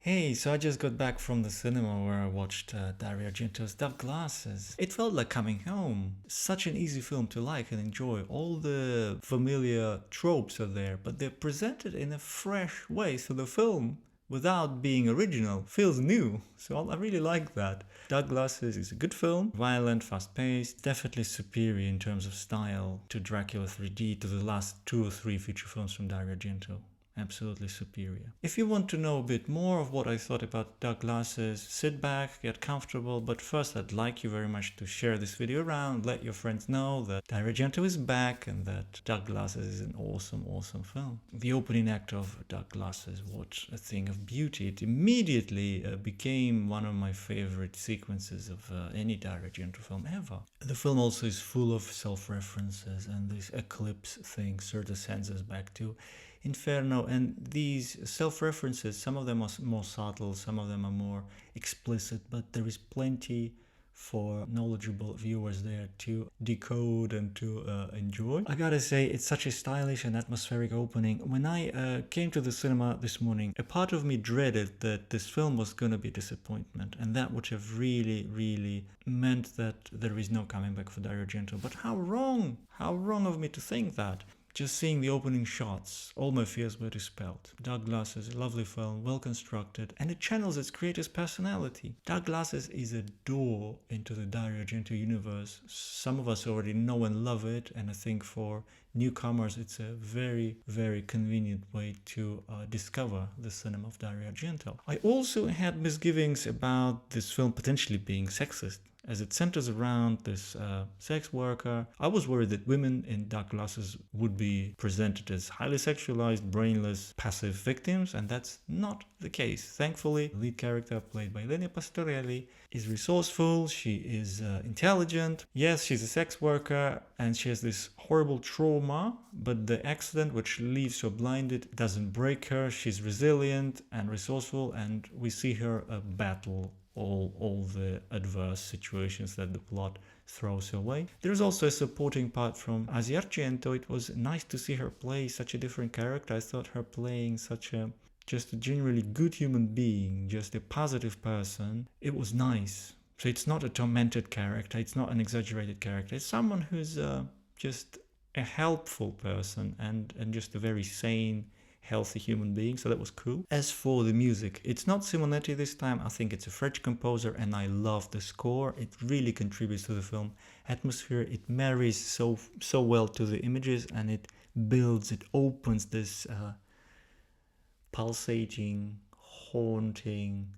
Hey, so I just got back from the cinema where I watched Dario Argento's Dark Glasses. It felt like coming home. Such an easy film to like and enjoy. All the familiar tropes are there, but they're presented in a fresh way, so the film, without being original, feels new. So I really like that. Dark Glasses is a good film, violent, fast-paced, definitely superior in terms of style to Dracula 3D, to the last 2 or 3 feature films from Dario Argento. Absolutely superior. If you want to know a bit more of what I thought about Dark Glasses, sit back, get comfortable, but first I'd like you very much to share this video around, let your friends know that Dario Argento is back and that Dark Glasses is an awesome film. The opening act of Dark Glasses, what a thing of beauty. It immediately became one of my favorite sequences of any Dario Argento film ever. The film also is full of self-references, and this eclipse thing sort of sends us back to Inferno, and these self-references, some of them are more subtle, some of them are more explicit, but there is plenty for knowledgeable viewers there to decode and to enjoy. I gotta say, it's such a stylish and atmospheric opening. When I came to the cinema this morning, a part of me dreaded that this film was gonna be a disappointment, and that would have really meant that there is no coming back for Dario Argento. But how wrong of me to think that. Just seeing the opening shots, all my fears were dispelled. Dark Glasses, a lovely film, well constructed, and it channels its creator's personality. Dark Glasses is a door into the Dario Argento universe. Some of us already know and love it, and I think for newcomers it's a very convenient way to discover the cinema of Dario Argento. I also had misgivings about this film potentially being sexist, as it centers around this sex worker. I was worried that women in Dark Glasses would be presented as highly sexualized, brainless, passive victims, and that's not the case. Thankfully, the lead character, played by Lenia Pastorelli, is resourceful, she is intelligent. Yes, she's a sex worker, and she has this horrible trauma, but the accident which leaves her blinded doesn't break her. She's resilient and resourceful, and we see her battle all the adverse situations that the plot throws her way. There's also a supporting part from Asia Argento. It was nice to see her play such a different character. I thought her playing just a generally good human being, just a positive person, it was nice. So it's not a tormented character, it's not an exaggerated character, it's someone who's just a helpful person and just a very sane, healthy human being, so that was cool. As for the music, it's not Simonetti this time. I think it's a French composer, and I love the score. It really contributes to the film atmosphere. It marries so well to the images, and it opens this pulsating, haunting,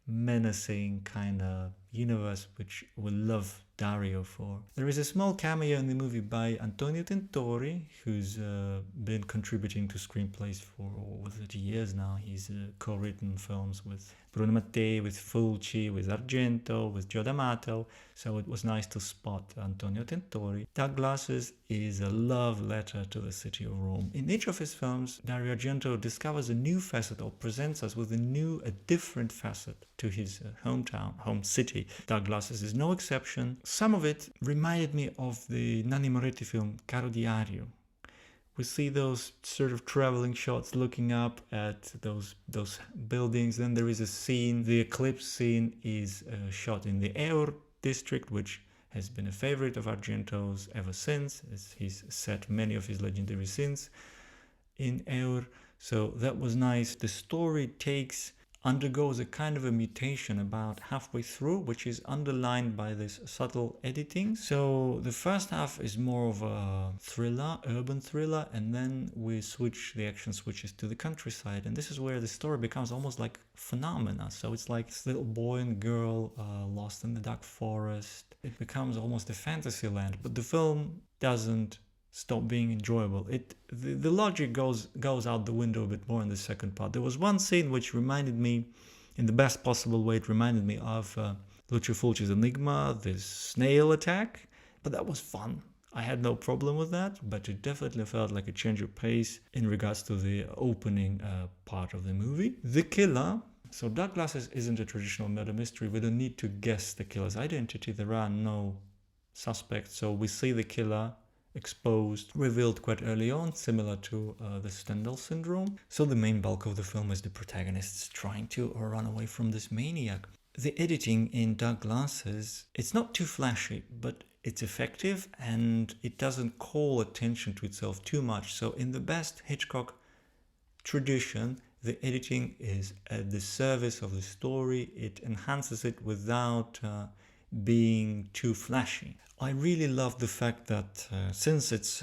menacing kind of universe which we love Dario for. There is a small cameo in the movie by Antonio Tentori, who's been contributing to screenplays for over 30 years now. He's co-written films with Bruno Mattei, with Fulci, with Argento, with Joe D'Amato, so it was nice to spot Antonio Tentori. Dark Glasses is a love letter to the city of Rome. In each of his films, Dario Argento discovers a new facet or presents us with a different facet to his hometown, home city. Dark Glasses is no exception. Some of it reminded me of the Nanni Moretti film Caro Diario. We see those sort of traveling shots looking up at those buildings. Then there is a scene, the eclipse scene is shot in the Eur district, which has been a favorite of Argento's ever since, as he's set many of his legendary scenes in Eur. So that was nice. The story undergoes a kind of a mutation about halfway through, which is underlined by this subtle editing. So the first half is more of a thriller, urban thriller, and then the action switches to the countryside, and this is where the story becomes almost like phenomena. So it's like this little boy and girl lost in the dark forest. It becomes almost a fantasy land, but the film doesn't stop being enjoyable. The logic goes out the window a bit more in the second part. There was one scene which reminded me, in the best possible way, it reminded me of Lucio Fulci's Enigma, this snail attack, but that was fun. I had no problem with that, but it definitely felt like a change of pace in regards to the opening part of the movie. The killer. So Dark Glasses isn't a traditional murder mystery. We don't need to guess the killer's identity. There are no suspects, so we see the killer exposed, revealed quite early on, similar to the Stendhal syndrome. So the main bulk of the film is the protagonists trying to run away from this maniac. The editing in Dark Glasses, it's not too flashy, but it's effective and it doesn't call attention to itself too much. So in the best Hitchcock tradition, the editing is at the service of the story. It enhances it without being too flashy. I really love the fact that since it's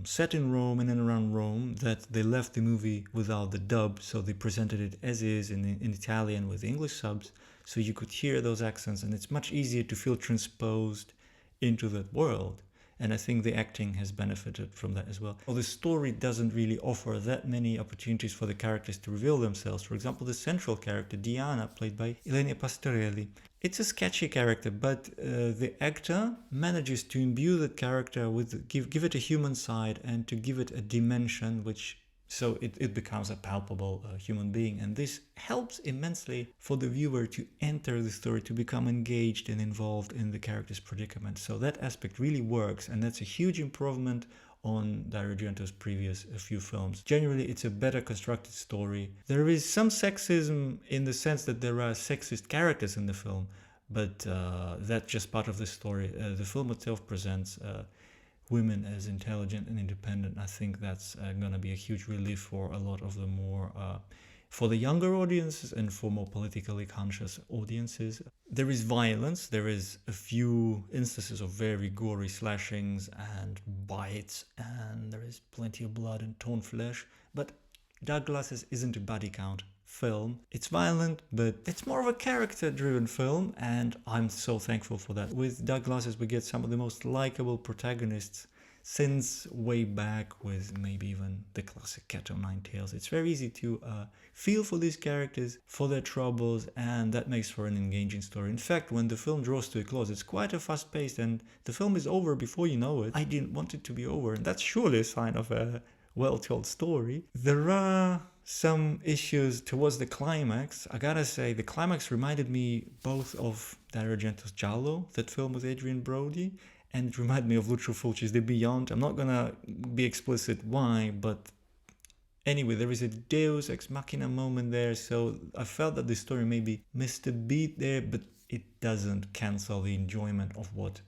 set in Rome and around Rome, that they left the movie without the dub, so they presented it as is in Italian with English subs, so you could hear those accents, and it's much easier to feel transposed into that world. And I think the acting has benefited from that as well. Well, the story doesn't really offer that many opportunities for the characters to reveal themselves. For example, the central character, Diana, played by Elena Pastorelli. It's a sketchy character, but the actor manages to imbue that character with, give it a human side and to give it a dimension which so it becomes a palpable human being. And this helps immensely for the viewer to enter the story, to become engaged and involved in the character's predicament. So that aspect really works, and that's a huge improvement on Dario Argento's previous few films. Generally, it's a better constructed story. There is some sexism in the sense that there are sexist characters in the film, but that's just part of the story. The film itself presents women as intelligent and independent. I think that's going to be a huge relief for a lot of the more for the younger audiences and for more politically conscious audiences. There is violence. There is a few instances of very gory slashings and bites, and there is plenty of blood and torn flesh. But Dark Glasses isn't a body count film. It's violent, but it's more of a character-driven film, and I'm so thankful for that. With Dark Glasses, we get some of the most likable protagonists since way back with maybe even the classic Cat o' Nine Tails. It's very easy to feel for these characters, for their troubles, and that makes for an engaging story. In fact, when the film draws to a close, it's quite a fast-paced, and the film is over before you know it. I didn't want it to be over, and that's surely a sign of a well-told story. There are some issues towards the climax. I gotta say, the climax reminded me both of Dario Argento's Giallo, that film with Adrian Brody, and it reminded me of Lucio Fulci's The Beyond. I'm not gonna be explicit why, but anyway, there is a Deus Ex Machina moment there, so I felt that the story maybe missed a beat there, but it doesn't cancel the enjoyment of what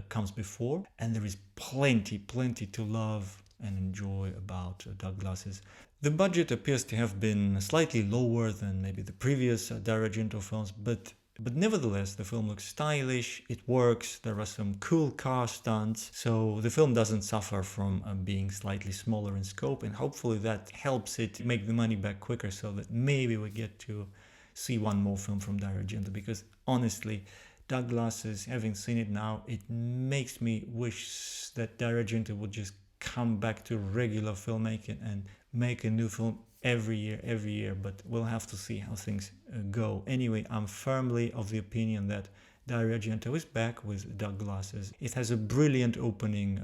comes before. And there is plenty to love and enjoy about Dark Glasses. The budget appears to have been slightly lower than maybe the previous Dario Argento films, but nevertheless the film looks stylish, it works, there are some cool car stunts, so the film doesn't suffer from being slightly smaller in scope, and hopefully that helps it make the money back quicker, so that maybe we get to see one more film from Dario Argento, because honestly, Dark Glasses, having seen it now, it makes me wish that Dario Argento would just come back to regular filmmaking and make a new film every year, but we'll have to see how things go. Anyway, I'm firmly of the opinion that Dario Argento is back with Dark Glasses. It has a brilliant opening,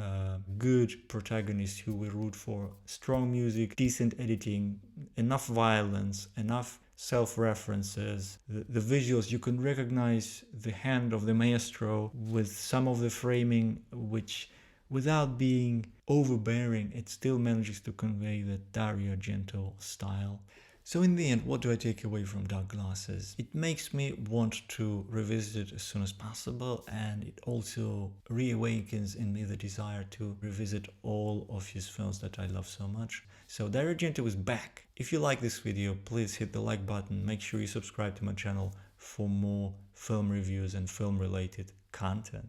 good protagonist who we root for, strong music, decent editing, enough violence, enough self-references, the visuals. You can recognize the hand of the maestro with some of the framing, which without being overbearing, it still manages to convey the Dario Argento style. So in the end, what do I take away from Dark Glasses? It makes me want to revisit it as soon as possible, and it also reawakens in me the desire to revisit all of his films that I love so much. So Dario Argento is back. If you like this video, please hit the like button. Make sure you subscribe to my channel for more film reviews and film related content.